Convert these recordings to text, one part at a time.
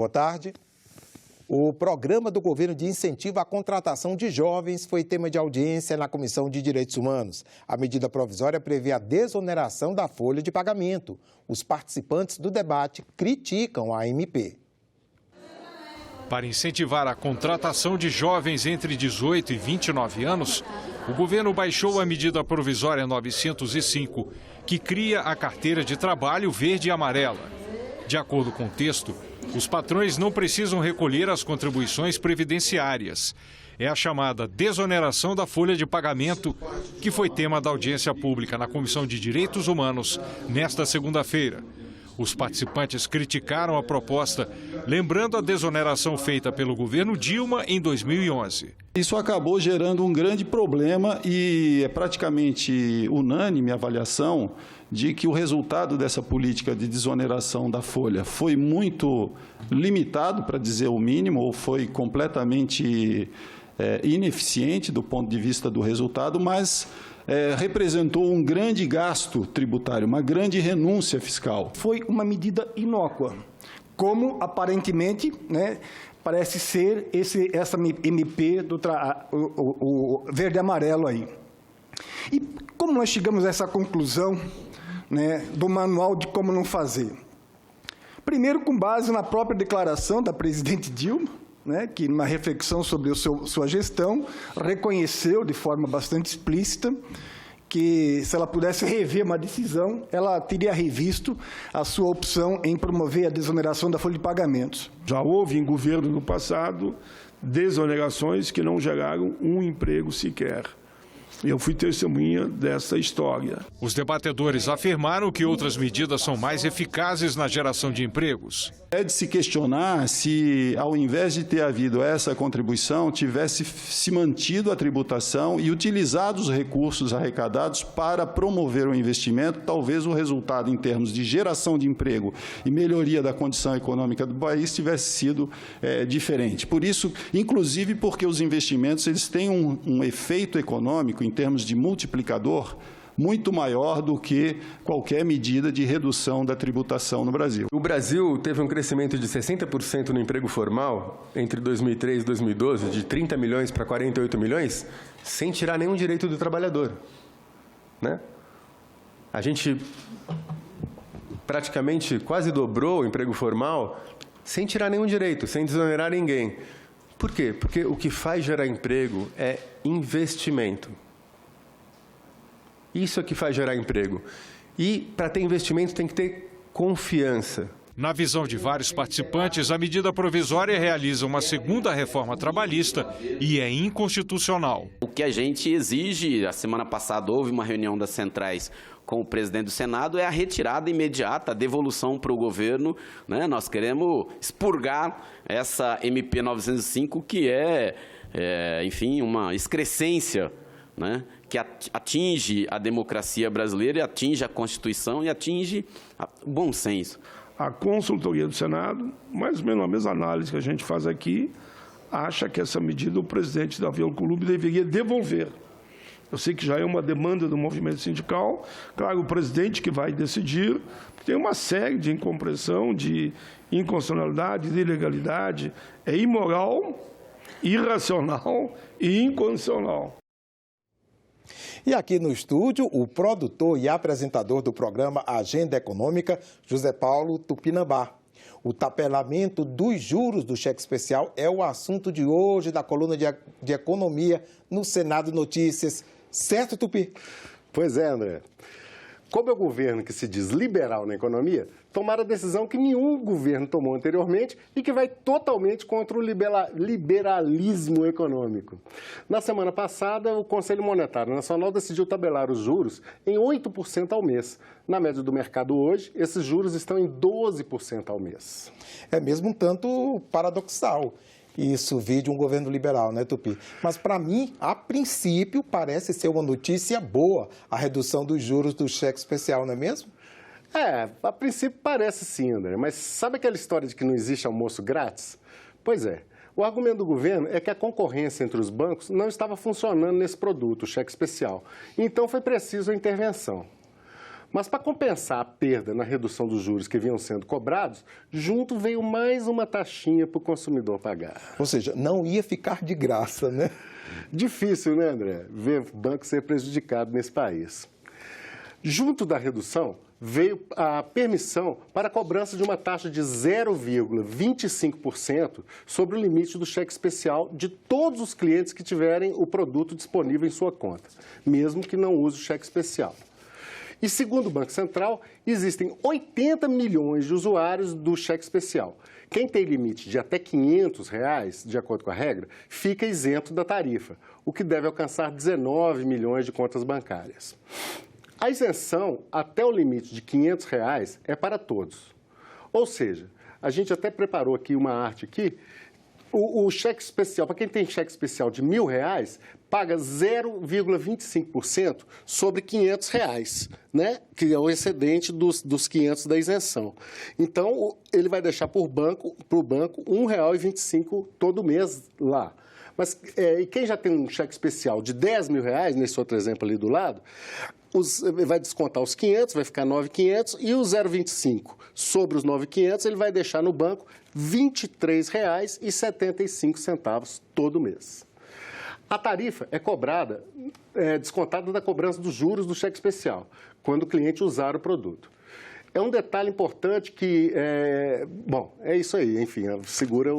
Boa tarde. O programa do governo de incentivo à contratação de jovens foi tema de audiência na Comissão de Direitos Humanos. A medida provisória prevê a desoneração da folha de pagamento. Os participantes do debate criticam a MP. Para incentivar a contratação de jovens entre 18 e 29 anos, o governo baixou a medida provisória 905, que cria a carteira de trabalho verde e amarela. De acordo com o texto, os patrões não precisam recolher as contribuições previdenciárias. É a chamada desoneração da folha de pagamento, que foi tema da audiência pública na Comissão de Direitos Humanos nesta segunda-feira. Os participantes criticaram a proposta, lembrando a desoneração feita pelo governo Dilma em 2011. Isso acabou gerando um grande problema e é praticamente unânime a avaliação de que o resultado dessa política de desoneração da folha foi muito limitado, para dizer o mínimo, ou foi completamente ineficiente do ponto de vista do resultado, mas representou um grande gasto tributário, uma grande renúncia fiscal. Foi uma medida inócua, como aparentemente, parece ser essa MP do o verde e amarelo aí. E como nós chegamos a essa conclusão, do manual de como não fazer? Primeiro, com base na própria declaração da presidente Dilma, que, numa reflexão sobre sua gestão, reconheceu de forma bastante explícita que, se ela pudesse rever uma decisão, ela teria revisto a sua opção em promover a desoneração da folha de pagamentos. Já houve em governo no passado desonerações que não geraram um emprego sequer. Eu fui testemunha dessa história. Os debatedores afirmaram que outras medidas são mais eficazes na geração de empregos. É de se questionar se, ao invés de ter havido essa contribuição, tivesse se mantido a tributação e utilizado os recursos arrecadados para promover o investimento, talvez o resultado em termos de geração de emprego e melhoria da condição econômica do país tivesse sido diferente. Por isso, inclusive porque os investimentos eles têm um efeito econômico em termos de multiplicador, muito maior do que qualquer medida de redução da tributação no Brasil. O Brasil teve um crescimento de 60% no emprego formal entre 2003 e 2012, de 30 milhões para 48 milhões, sem tirar nenhum direito do trabalhador. A gente praticamente quase dobrou o emprego formal sem tirar nenhum direito, sem desonerar ninguém. Por quê? Porque o que faz gerar emprego é investimento. Isso é que faz gerar emprego. E, para ter investimento, tem que ter confiança. Na visão de vários participantes, a medida provisória realiza uma segunda reforma trabalhista e é inconstitucional. O que a gente exige, a semana passada houve uma reunião das centrais com o presidente do Senado, é a retirada imediata, a devolução para o governo. Nós queremos expurgar essa MP 905, que enfim, uma excrescência, que atinge a democracia brasileira, e atinge a Constituição e atinge o bom senso. A consultoria do Senado, mais ou menos a mesma análise que a gente faz aqui, acha que essa medida o presidente Davi Alcolumbre deveria devolver. Eu sei que já é uma demanda do movimento sindical. Claro, o presidente que vai decidir, tem uma série de incompreensão, de inconstitucionalidade, de ilegalidade. É imoral, irracional e inconstitucional. E aqui no estúdio, o produtor e apresentador do programa Agenda Econômica, José Paulo Tupinambá. O tabelamento dos juros do cheque especial é o assunto de hoje da coluna de Economia no Senado Notícias. Certo, Tupi? Pois é, André. Como é o governo que se diz liberal na economia, tomaram a decisão que nenhum governo tomou anteriormente e que vai totalmente contra o liberalismo econômico. Na semana passada, o Conselho Monetário Nacional decidiu tabelar os juros em 8% ao mês. Na média do mercado hoje, esses juros estão em 12% ao mês. É mesmo um tanto paradoxal isso vir de um governo liberal, né, Tupi? Mas, para mim, a princípio, parece ser uma notícia boa a redução dos juros do cheque especial, não é mesmo? A princípio parece sim, André. Mas sabe aquela história de que não existe almoço grátis? Pois é. O argumento do governo é que a concorrência entre os bancos não estava funcionando nesse produto, o cheque especial. Então, foi preciso a intervenção. Mas para compensar a perda na redução dos juros que vinham sendo cobrados, junto veio mais uma taxinha para o consumidor pagar. Ou seja, não ia ficar de graça, né? Difícil, né, André, ver o banco ser prejudicado nesse país. Junto da redução, veio a permissão para a cobrança de uma taxa de 0,25% sobre o limite do cheque especial de todos os clientes que tiverem o produto disponível em sua conta, mesmo que não use o cheque especial. E, segundo o Banco Central, existem 80 milhões de usuários do cheque especial. Quem tem limite de até R$ 500, de acordo com a regra, fica isento da tarifa, o que deve alcançar 19 milhões de contas bancárias. A isenção até o limite de R$ 500 é para todos. Ou seja, a gente até preparou aqui uma arte aqui. O cheque especial, para quem tem cheque especial de R$ 1.000, paga 0,25% sobre R$ 500, né? Que é o excedente dos 500 da isenção. Então, ele vai deixar para o banco R$ 1,25 todo mês lá. Mas e quem já tem um cheque especial de R$ 10.000, nesse outro exemplo ali do lado, vai descontar os 500, vai ficar 9.500, e o 0,25 sobre os 9.500, ele vai deixar no banco R$ 23,75 todo mês. A tarifa é cobrada, descontada da cobrança dos juros do cheque especial, quando o cliente usar o produto. É um detalhe importante que, bom, é isso aí, enfim, segura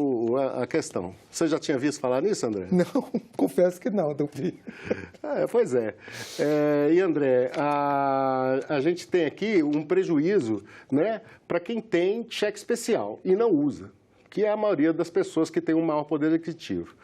a questão. Você já tinha visto falar nisso, André? Não, confesso que não, Tupi. Pois é. E, André, a gente tem aqui um prejuízo, né, para quem tem cheque especial e não usa, que é a maioria das pessoas que tem um maior poder aquisitivo.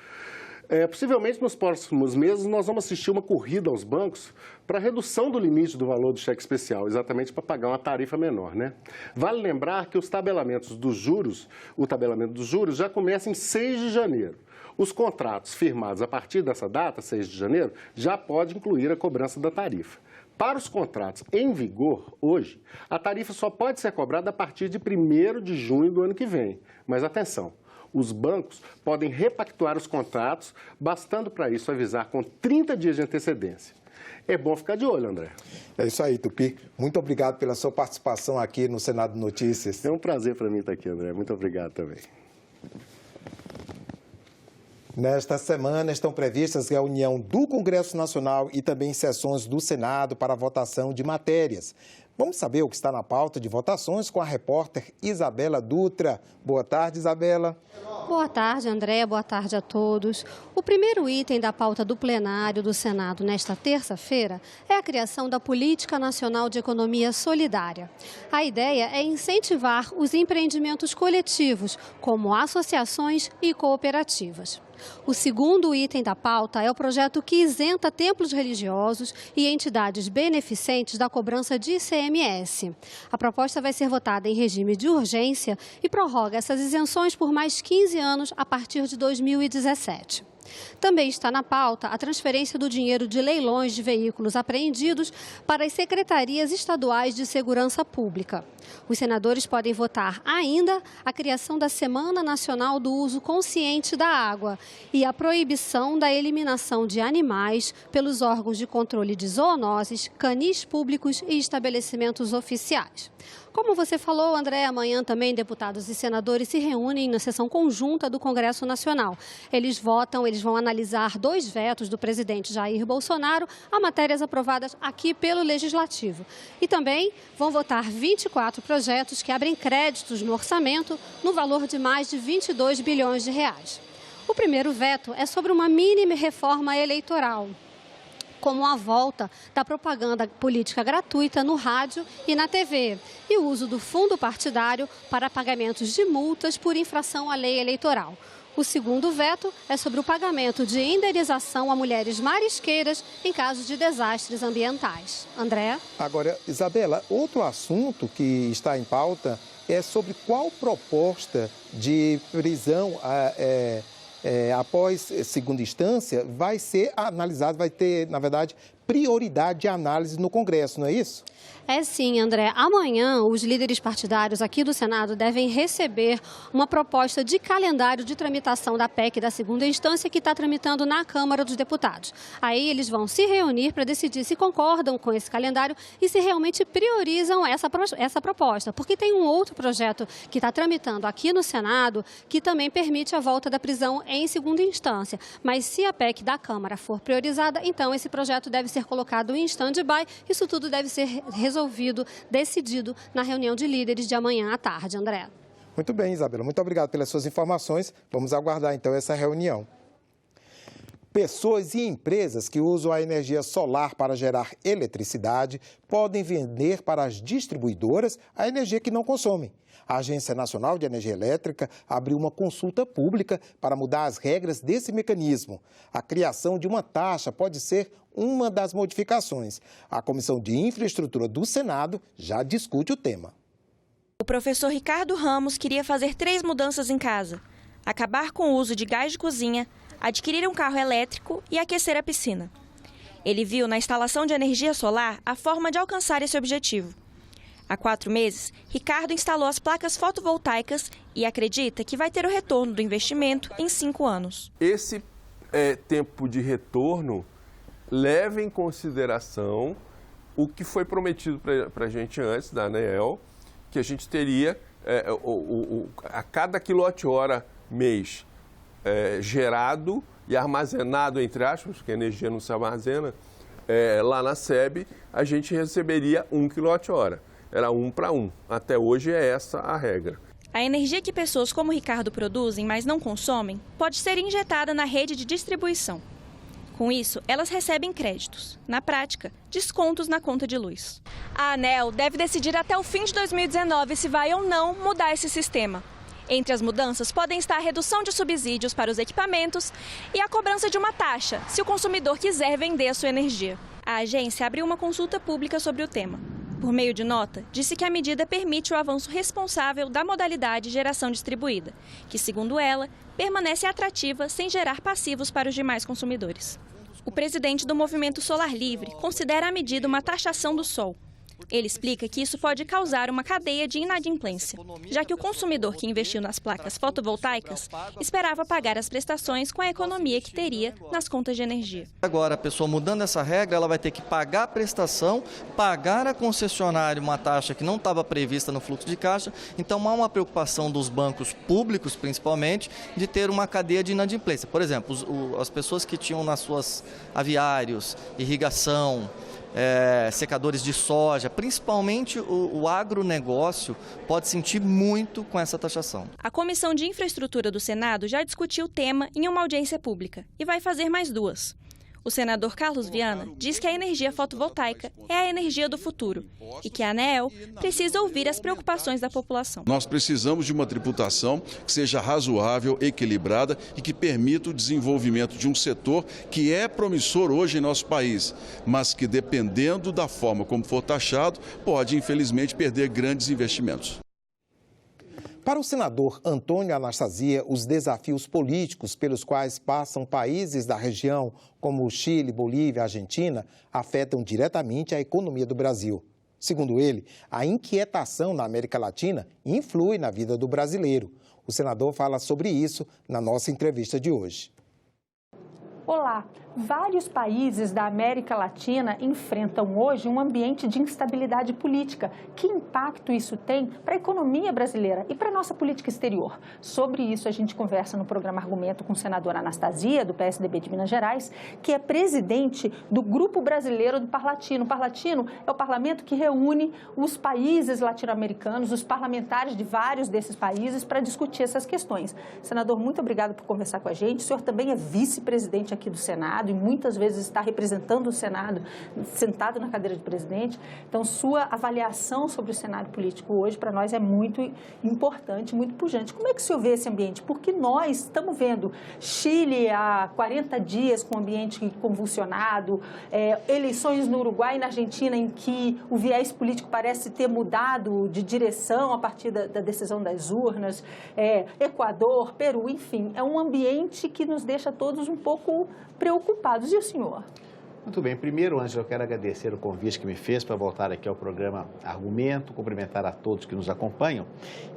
Possivelmente, nos próximos meses, nós vamos assistir uma corrida aos bancos para a redução do limite do valor do cheque especial, exatamente para pagar uma tarifa menor, né? Vale lembrar que os tabelamentos dos juros, o tabelamento dos juros já começa em 6 de janeiro. Os contratos firmados a partir dessa data, 6 de janeiro, já pode incluir a cobrança da tarifa. Para os contratos em vigor hoje, a tarifa só pode ser cobrada a partir de 1º de junho do ano que vem. Mas atenção! Os bancos podem repactuar os contratos, bastando para isso avisar com 30 dias de antecedência. É bom ficar de olho, André. É isso aí, Tupi. Muito obrigado pela sua participação aqui no Senado Notícias. É um prazer para mim estar aqui, André. Muito obrigado também. Nesta semana estão previstas reunião do Congresso Nacional e também sessões do Senado para a votação de matérias. Vamos saber o que está na pauta de votações com a repórter Isabela Dutra. Boa tarde, Isabela. Boa tarde, André. Boa tarde a todos. O primeiro item da pauta do plenário do Senado nesta terça-feira é a criação da Política Nacional de Economia Solidária. A ideia é incentivar os empreendimentos coletivos, como associações e cooperativas. O segundo item da pauta é o projeto que isenta templos religiosos e entidades beneficentes da cobrança de ICMS. A proposta vai ser votada em regime de urgência e prorroga essas isenções por mais 15 anos a partir de 2017. Também está na pauta a transferência do dinheiro de leilões de veículos apreendidos para as secretarias estaduais de segurança pública. Os senadores podem votar ainda a criação da Semana Nacional do Uso Consciente da Água e a proibição da eliminação de animais pelos órgãos de controle de zoonoses, canis públicos e estabelecimentos oficiais. Como você falou, André, amanhã também deputados e senadores se reúnem na sessão conjunta do Congresso Nacional. Eles vão analisar 2 vetos do presidente Jair Bolsonaro a matérias aprovadas aqui pelo Legislativo. E também vão votar 24 projetos que abrem créditos no orçamento no valor de mais de 22 bilhões de reais. O primeiro veto é sobre uma mínima reforma eleitoral, como a volta da propaganda política gratuita no rádio e na TV e o uso do fundo partidário para pagamentos de multas por infração à lei eleitoral. O segundo veto é sobre o pagamento de indenização a mulheres marisqueiras em caso de desastres ambientais. André? Agora, Isabela, outro assunto que está em pauta é sobre qual proposta de prisão após segunda instância vai ser analisado, vai ter, na verdade, prioridade de análise no Congresso, não é isso? É sim, André. Amanhã, os líderes partidários aqui do Senado devem receber uma proposta de calendário de tramitação da PEC da segunda instância que está tramitando na Câmara dos Deputados. Aí eles vão se reunir para decidir se concordam com esse calendário e se realmente priorizam essa proposta. Porque tem um outro projeto que está tramitando aqui no Senado que também permite a volta da prisão em segunda instância. Mas se a PEC da Câmara for priorizada, então esse projeto deve ser colocado em stand-by. Isso tudo deve ser resolvido, decidido na reunião de líderes de amanhã à tarde, André. Muito bem, Isabela. Muito obrigado pelas suas informações. Vamos aguardar, então, essa reunião. Pessoas e empresas que usam a energia solar para gerar eletricidade podem vender para as distribuidoras a energia que não consomem. A Agência Nacional de Energia Elétrica abriu uma consulta pública para mudar as regras desse mecanismo. A criação de uma taxa pode ser uma das modificações. A Comissão de Infraestrutura do Senado já discute o tema. O professor Ricardo Ramos queria fazer 3 mudanças em casa: acabar com o uso de gás de cozinha, adquirir um carro elétrico e aquecer a piscina. Ele viu na instalação de energia solar a forma de alcançar esse objetivo. Há 4 meses, Ricardo instalou as placas fotovoltaicas e acredita que vai ter o retorno do investimento em 5 anos. Esse tempo de retorno leva em consideração o que foi prometido para a gente antes da ANEEL, que a gente teria a cada quilowatt-hora mês gerado e armazenado, entre aspas, porque a energia não se armazena, lá na SEB, a gente receberia 1 kWh. Era 1 para 1. Até hoje é essa a regra. A energia que pessoas como Ricardo produzem, mas não consomem, pode ser injetada na rede de distribuição. Com isso, elas recebem créditos. Na prática, descontos na conta de luz. A ANEEL deve decidir até o fim de 2019 se vai ou não mudar esse sistema. Entre as mudanças podem estar a redução de subsídios para os equipamentos e a cobrança de uma taxa, se o consumidor quiser vender a sua energia. A agência abriu uma consulta pública sobre o tema. Por meio de nota, disse que a medida permite o avanço responsável da modalidade geração distribuída, que, segundo ela, permanece atrativa sem gerar passivos para os demais consumidores. O presidente do Movimento Solar Livre considera a medida uma taxação do sol. Ele explica que isso pode causar uma cadeia de inadimplência, já que o consumidor que investiu nas placas fotovoltaicas esperava pagar as prestações com a economia que teria nas contas de energia. Agora, a pessoa mudando essa regra, ela vai ter que pagar a prestação, pagar a concessionária uma taxa que não estava prevista no fluxo de caixa. Então, há uma preocupação dos bancos públicos, principalmente, de ter uma cadeia de inadimplência. Por exemplo, as pessoas que tinham nas suas aviários, irrigação, secadores de soja, principalmente o agronegócio pode sentir muito com essa taxação. A Comissão de Infraestrutura do Senado já discutiu o tema em uma audiência pública e vai fazer mais 2. O senador Carlos Viana diz que a energia fotovoltaica é a energia do futuro e que a ANEEL precisa ouvir as preocupações da população. Nós precisamos de uma tributação que seja razoável, equilibrada e que permita o desenvolvimento de um setor que é promissor hoje em nosso país, mas que, dependendo da forma como for taxado, pode, infelizmente, perder grandes investimentos. Para o senador Antônio Anastasia, os desafios políticos pelos quais passam países da região, como Chile, Bolívia e Argentina, afetam diretamente a economia do Brasil. Segundo ele, a inquietação na América Latina influi na vida do brasileiro. O senador fala sobre isso na nossa entrevista de hoje. Olá! Vários países da América Latina enfrentam hoje um ambiente de instabilidade política. Que impacto isso tem para a economia brasileira e para a nossa política exterior? Sobre isso, a gente conversa no programa Argumento com o senador Anastasia, do PSDB de Minas Gerais, que é presidente do Grupo Brasileiro do Parlatino. O Parlatino é o parlamento que reúne os países latino-americanos, os parlamentares de vários desses países, para discutir essas questões. Senador, muito obrigado por conversar com a gente. O senhor também é vice-presidente aqui do Senado e muitas vezes está representando o Senado, sentado na cadeira de presidente. Então, sua avaliação sobre o cenário político hoje, para nós, é muito importante, muito pujante. Como é que o senhor vê esse ambiente? Porque nós estamos vendo Chile há 40 dias com o ambiente convulsionado, eleições no Uruguai e na Argentina em que o viés político parece ter mudado de direção a partir da decisão das urnas, Equador, Peru, enfim. É um ambiente que nos deixa todos um pouco preocupados. E o senhor? Muito bem. Primeiro, Ângela, eu quero agradecer o convite que me fez para voltar aqui ao programa Argumento, cumprimentar a todos que nos acompanham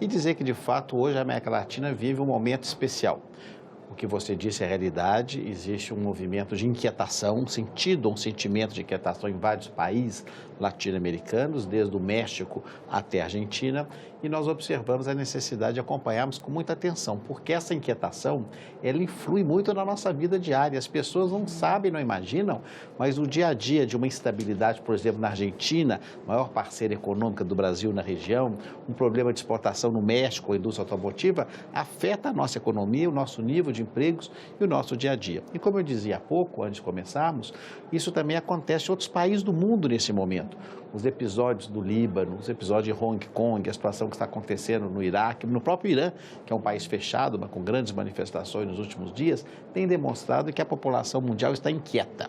e dizer que, de fato, hoje a América Latina vive um momento especial. O que você disse é realidade, existe um movimento de inquietação, um sentimento de inquietação em vários países latino-americanos, desde o México até a Argentina, e nós observamos a necessidade de acompanharmos com muita atenção, porque essa inquietação, ela influi muito na nossa vida diária. As pessoas não sabem, não imaginam, mas o dia a dia de uma instabilidade, por exemplo, na Argentina, maior parceira econômica do Brasil na região, um problema de exportação no México, a indústria automotiva, afeta a nossa economia, o nosso nível de empregos e o nosso dia a dia. E como eu dizia há pouco, antes de começarmos, isso também acontece em outros países do mundo nesse momento. Os episódios do Líbano, os episódios de Hong Kong, a situação que está acontecendo no Iraque, no próprio Irã, que é um país fechado, mas com grandes manifestações nos últimos dias, tem demonstrado que a população mundial está inquieta.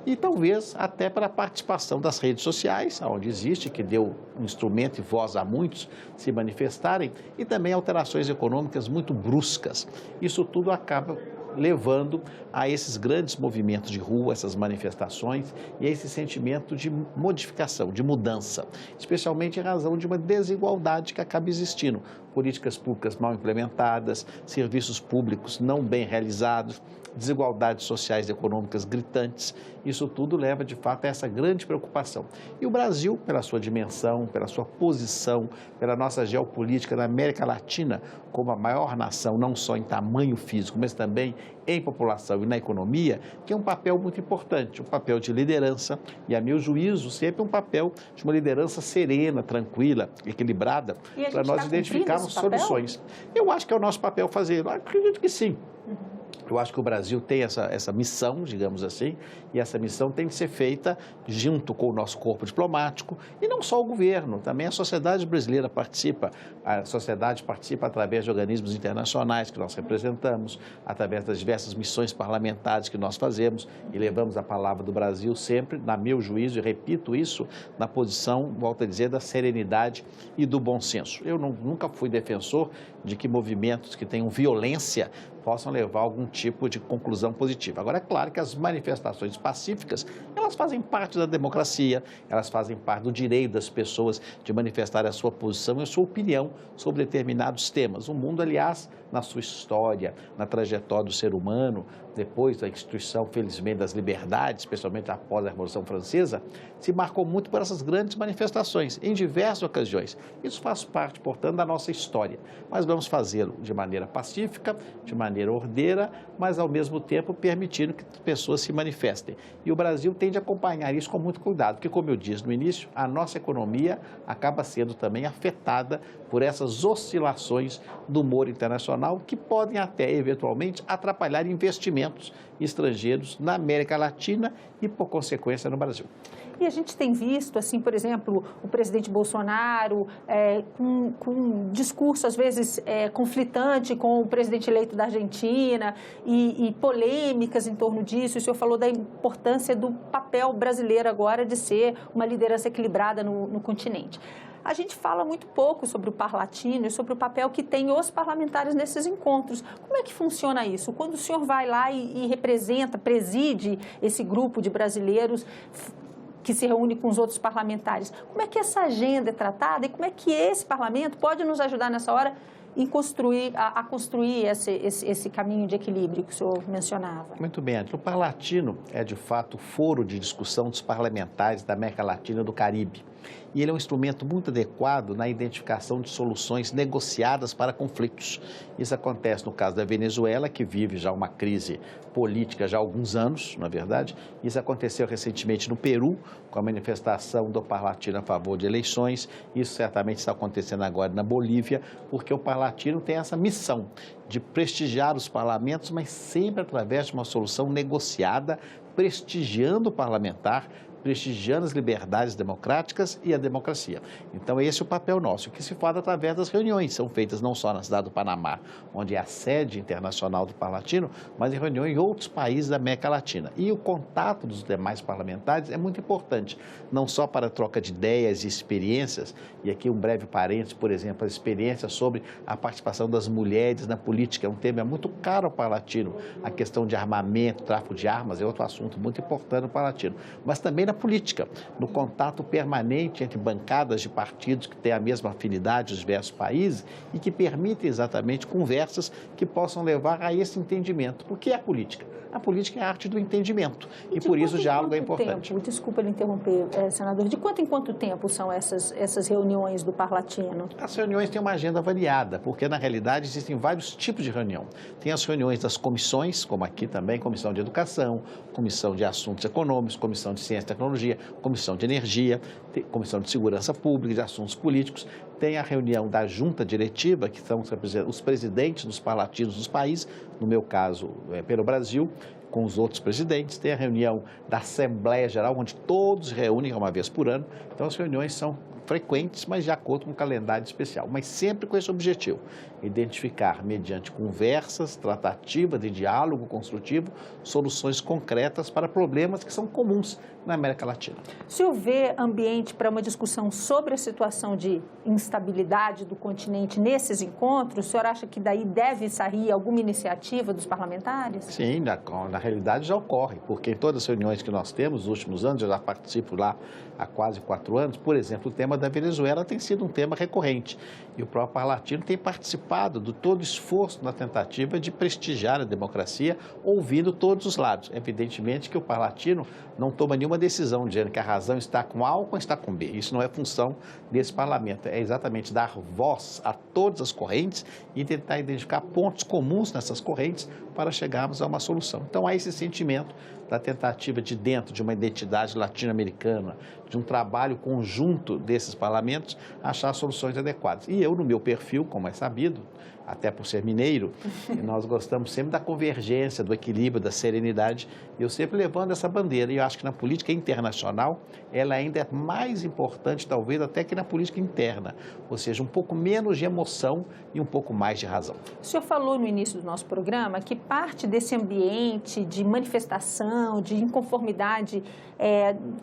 E talvez até pela participação das redes sociais, onde existe, que deu um instrumento e voz a muitos se manifestarem, e também alterações econômicas muito bruscas. Isso tudo acaba levando a esses grandes movimentos de rua, essas manifestações e a esse sentimento de modificação, de mudança, especialmente em razão de uma desigualdade que acaba existindo. Políticas públicas mal implementadas, serviços públicos não bem realizados, desigualdades sociais e econômicas gritantes. Isso tudo leva, de fato, a essa grande preocupação. E o Brasil, pela sua dimensão, pela sua posição, pela nossa geopolítica na América Latina, como a maior nação, não só em tamanho físico, mas também em população e na economia, tem um papel muito importante, um papel de liderança e, a meu juízo, sempre um papel de uma liderança serena, tranquila, equilibrada, para nós identificarmos soluções. Eu acho que é o nosso papel fazer, eu acredito que sim. Eu acho que o Brasil tem essa missão, digamos assim, e essa missão tem que ser feita junto com o nosso corpo diplomático, e não só o governo, também a sociedade brasileira participa. A sociedade participa através de organismos internacionais que nós representamos, através das diversas missões parlamentares que nós fazemos, e levamos a palavra do Brasil sempre, na meu juízo, e repito isso, na posição, volto a dizer, da serenidade e do bom senso. Eu nunca fui defensor de que movimentos que tenham violência possam levar a algum tipo de conclusão positiva. Agora, é claro que as manifestações pacíficas, elas fazem parte da democracia, elas fazem parte do direito das pessoas de manifestar a sua posição e a sua opinião sobre determinados temas. O mundo, aliás, na sua história, na trajetória do ser humano, depois da instituição, felizmente, das liberdades, especialmente após a Revolução Francesa, se marcou muito por essas grandes manifestações, em diversas ocasiões. Isso faz parte, portanto, da nossa história. Mas vamos fazê-lo de maneira pacífica, de maneira ordeira, mas, ao mesmo tempo, permitindo que as pessoas se manifestem. E o Brasil tem de acompanhar isso com muito cuidado, porque, como eu disse no início, a nossa economia acaba sendo também afetada por essas oscilações do humor internacional, que podem até, eventualmente, atrapalhar investimentos estrangeiros na América Latina e, por consequência, no Brasil. E a gente tem visto, assim, por exemplo, o presidente Bolsonaro com um discurso, às vezes, conflitante com o presidente eleito da Argentina e polêmicas em torno disso. O senhor falou da importância do papel brasileiro agora de ser uma liderança equilibrada no continente. A gente fala muito pouco sobre o Par Latino e sobre o papel que tem os parlamentares nesses encontros. Como é que funciona isso? Quando o senhor vai lá e representa, preside esse grupo de brasileiros que se reúne com os outros parlamentares, como é que essa agenda é tratada e como é que esse parlamento pode nos ajudar nessa hora a construir esse caminho de equilíbrio que o senhor mencionava? Muito bem, Angela. O Par Latino é, de fato, o foro de discussão dos parlamentares da América Latina e do Caribe. E ele é um instrumento muito adequado na identificação de soluções negociadas para conflitos. Isso acontece no caso da Venezuela, que vive já uma crise política já há alguns anos, na verdade. Isso aconteceu recentemente no Peru, com a manifestação do Par Latino a favor de eleições. Isso certamente está acontecendo agora na Bolívia, porque o Par Latino tem essa missão de prestigiar os parlamentos, mas sempre através de uma solução negociada, prestigiando o parlamentar, prestigiando as liberdades democráticas e a democracia. Então, esse é o papel nosso, que se faz através das reuniões. São feitas não só na cidade do Panamá, onde é a sede internacional do Parlatino, mas em reuniões em outros países da América Latina. E o contato dos demais parlamentares é muito importante, não só para a troca de ideias e experiências, e aqui um breve parênteses, por exemplo, a experiência sobre a participação das mulheres na política, é um tema muito caro ao Parlatino. A questão de armamento, tráfico de armas é outro assunto muito importante no Parlatino, mas também na política, no contato permanente entre bancadas de partidos que têm a mesma afinidade dos diversos países e que permitem exatamente conversas que possam levar a esse entendimento. Por que a política? A política é a arte do entendimento e por isso o diálogo é importante. Desculpa lhe interromper, senador. De quanto em quanto tempo são essas reuniões do Parlatino? As reuniões têm uma agenda variada, porque na realidade existem vários tipos de reunião. Tem as reuniões das comissões, como aqui também, Comissão de Educação, Comissão de Assuntos Econômicos, Comissão de Ciência e Tecnologia, Comissão de Energia, Comissão de Segurança Pública, de Assuntos Políticos. Tem a reunião da junta diretiva, que são os presidentes dos parlatinos dos países, no meu caso, pelo Brasil, com os outros presidentes. Tem a reunião da Assembleia Geral, onde todos se reúnem uma vez por ano. Então, as reuniões são frequentes, mas de acordo com um calendário especial, mas sempre com esse objetivo, identificar, mediante conversas, tratativa de diálogo construtivo, soluções concretas para problemas que são comuns na América Latina. Se houver ambiente para uma discussão sobre a situação de instabilidade do continente nesses encontros, o senhor acha que daí deve sair alguma iniciativa dos parlamentares? Sim, na realidade já ocorre, porque em todas as reuniões que nós temos nos últimos anos, eu já participo lá há quase 4 anos, por exemplo, o tema da Venezuela tem sido um tema recorrente e o próprio Parlatino tem participado de todo o esforço na tentativa de prestigiar a democracia, ouvindo todos os lados. Evidentemente que o Parlatino não toma nenhuma decisão dizendo que a razão está com A ou está com B. Isso não é função desse parlamento, é exatamente dar voz a todas as correntes e tentar identificar pontos comuns nessas correntes para chegarmos a uma solução. Então, há esse sentimento da tentativa de, dentro de uma identidade latino-americana, de um trabalho conjunto desses parlamentos, achar soluções adequadas. E eu, no meu perfil, como é sabido, até por ser mineiro, nós gostamos sempre da convergência, do equilíbrio, da serenidade, e eu sempre levando essa bandeira. E eu acho que na política internacional, ela ainda é mais importante, talvez, até que na política interna, ou seja, um pouco menos de emoção e um pouco mais de razão. O senhor falou no início do nosso programa que parte desse ambiente de manifestação, de inconformidade,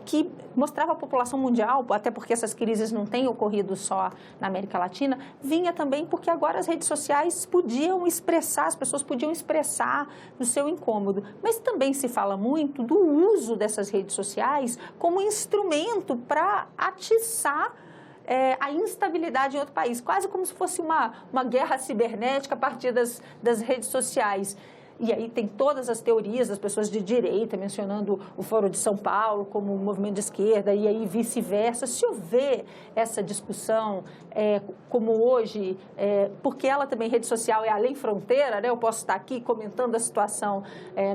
que mostrava a população mundial, até porque essas crises não têm ocorrido só na América Latina, vinha também porque agora as redes sociais podiam expressar, as pessoas podiam expressar o seu incômodo. Mas também se fala muito do uso dessas redes sociais como instrumento para atiçar a instabilidade em outro país, quase como se fosse uma guerra cibernética a partir das redes sociais. E aí tem todas as teorias das pessoas de direita, mencionando o Foro de São Paulo como um movimento de esquerda, e aí vice-versa. Se houver essa discussão, como hoje, porque ela também, rede social, é além fronteira, né? Eu posso estar aqui comentando a situação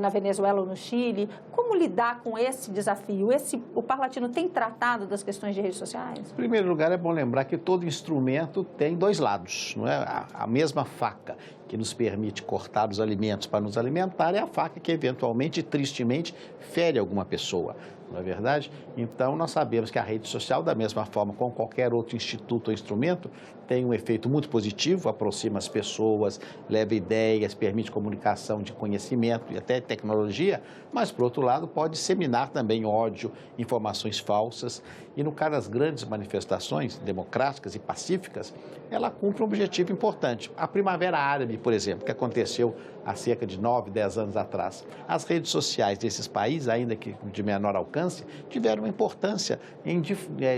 na Venezuela ou no Chile. Como lidar com esse desafio? O Parlatino tem tratado das questões de redes sociais? Em primeiro lugar, é bom lembrar que todo instrumento tem 2 lados, não é? A mesma faca que nos permite cortar os alimentos para nos alimentar é a faca que, eventualmente, tristemente, fere alguma pessoa, não é verdade? Então, nós sabemos que a rede social, da mesma forma como qualquer outro instituto ou instrumento, tem um efeito muito positivo, aproxima as pessoas, leva ideias, permite comunicação de conhecimento e até tecnologia, mas, por outro lado, pode disseminar também ódio, informações falsas. E, no caso das grandes manifestações democráticas e pacíficas, ela cumpre um objetivo importante. A Primavera Árabe, por exemplo, que aconteceu há cerca de 9, 10 anos atrás. As redes sociais desses países, ainda que de menor alcance, tiveram uma importância em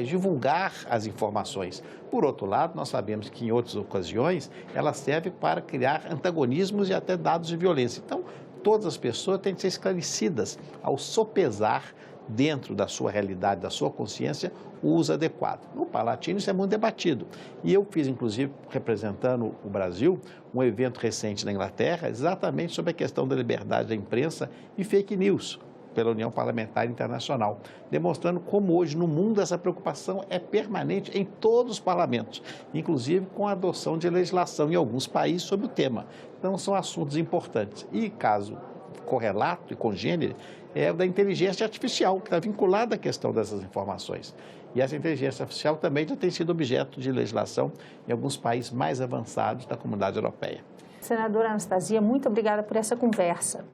divulgar as informações. Por outro lado, nós sabemos que em outras ocasiões, ela serve para criar antagonismos e até dados de violência. Então, todas as pessoas têm que ser esclarecidas ao sopesar dentro da sua realidade, da sua consciência, o uso adequado. No Parlatino isso é muito debatido. E eu fiz, inclusive, representando o Brasil, um evento recente na Inglaterra, exatamente sobre a questão da liberdade da imprensa e fake news, pela União Parlamentar Internacional, demonstrando como hoje no mundo essa preocupação é permanente em todos os parlamentos, inclusive com a adoção de legislação em alguns países sobre o tema. Então, são assuntos importantes. E caso correlato e congênere é o da inteligência artificial, que está vinculada à questão dessas informações. E essa inteligência artificial também já tem sido objeto de legislação em alguns países mais avançados da comunidade europeia. Senadora Anastasia, muito obrigada por essa conversa.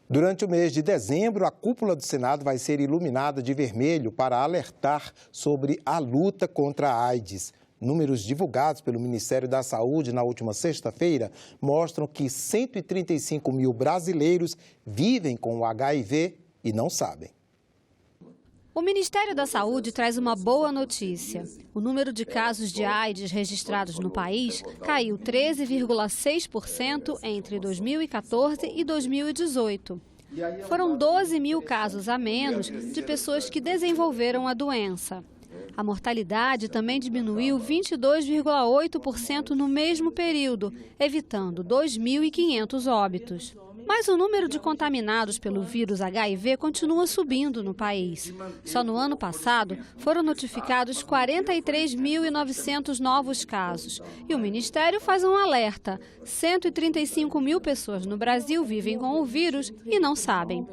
Durante o mês de dezembro, a cúpula do Senado vai ser iluminada de vermelho para alertar sobre a luta contra a AIDS. Números divulgados pelo Ministério da Saúde na última sexta-feira mostram que 135 mil brasileiros vivem com o HIV e não sabem. O Ministério da Saúde traz uma boa notícia. O número de casos de AIDS registrados no país caiu 13,6% entre 2014 e 2018. Foram 12 mil casos a menos de pessoas que desenvolveram a doença. A mortalidade também diminuiu 22,8% no mesmo período, evitando 2.500 óbitos. Mas o número de contaminados pelo vírus HIV continua subindo no país. Só no ano passado foram notificados 43.900 novos casos. E o Ministério faz um alerta: 135 mil pessoas no Brasil vivem com o vírus e não sabem.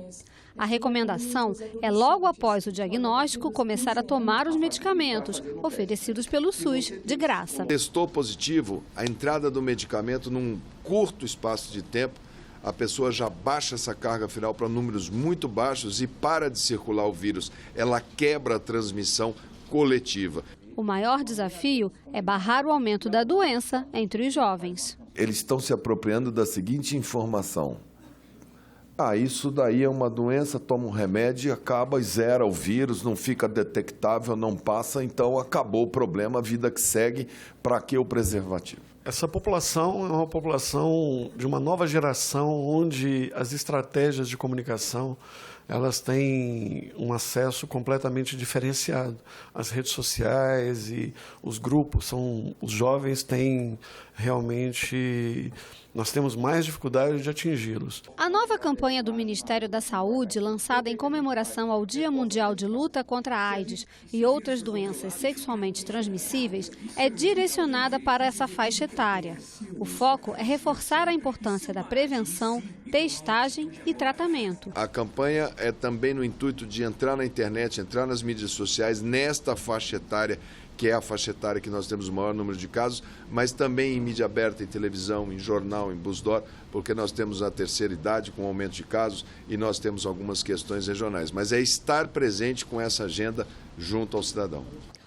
A recomendação é, logo após o diagnóstico, começar a tomar os medicamentos oferecidos pelo SUS de graça. Testou positivo, a entrada do medicamento num curto espaço de tempo, a pessoa já baixa essa carga viral para números muito baixos e para de circular o vírus. Ela quebra a transmissão coletiva. O maior desafio é barrar o aumento da doença entre os jovens. Eles estão se apropriando da seguinte informação: isso daí é uma doença, toma um remédio, acaba e zera o vírus, não fica detectável, não passa, então acabou o problema, a vida que segue, para que o preservativo? Essa população é uma população de uma nova geração, onde as estratégias de comunicação elas têm um acesso completamente diferenciado. As redes sociais e os grupos, os jovens têm realmente... Nós temos mais dificuldade de atingi-los. A nova campanha do Ministério da Saúde, lançada em comemoração ao Dia Mundial de Luta contra a AIDS e outras doenças sexualmente transmissíveis, é direcionada para essa faixa etária. O foco é reforçar a importância da prevenção, testagem e tratamento. A campanha é também no intuito de entrar na internet, entrar nas mídias sociais, nesta faixa etária, que é a faixa etária que nós temos o maior número de casos, mas também em mídia aberta, em televisão, em jornal, em Busdor, porque nós temos a terceira idade com aumento de casos e nós temos algumas questões regionais. Mas é estar presente com essa agenda junto ao cidadão.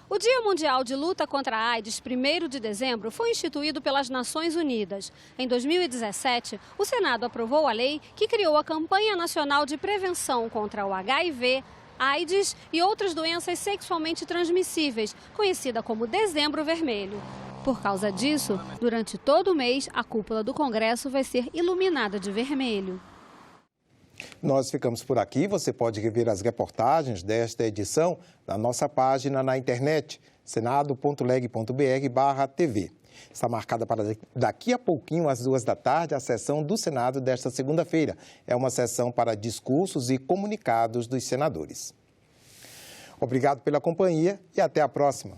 O Dia Mundial de Luta contra a AIDS, 1º de dezembro, foi instituído pelas Nações Unidas. Em 2017, o Senado aprovou a lei que criou a Campanha Nacional de Prevenção contra o HIV, AIDS e outras doenças sexualmente transmissíveis, conhecida como Dezembro Vermelho. Por causa disso, durante todo o mês, a cúpula do Congresso vai ser iluminada de vermelho. Nós ficamos por aqui. Você pode rever as reportagens desta edição na nossa página na internet, senado.leg.br/TV. Está marcada para daqui a pouquinho, às 2 da tarde, a sessão do Senado desta segunda-feira. É uma sessão para discursos e comunicados dos senadores. Obrigado pela companhia e até a próxima.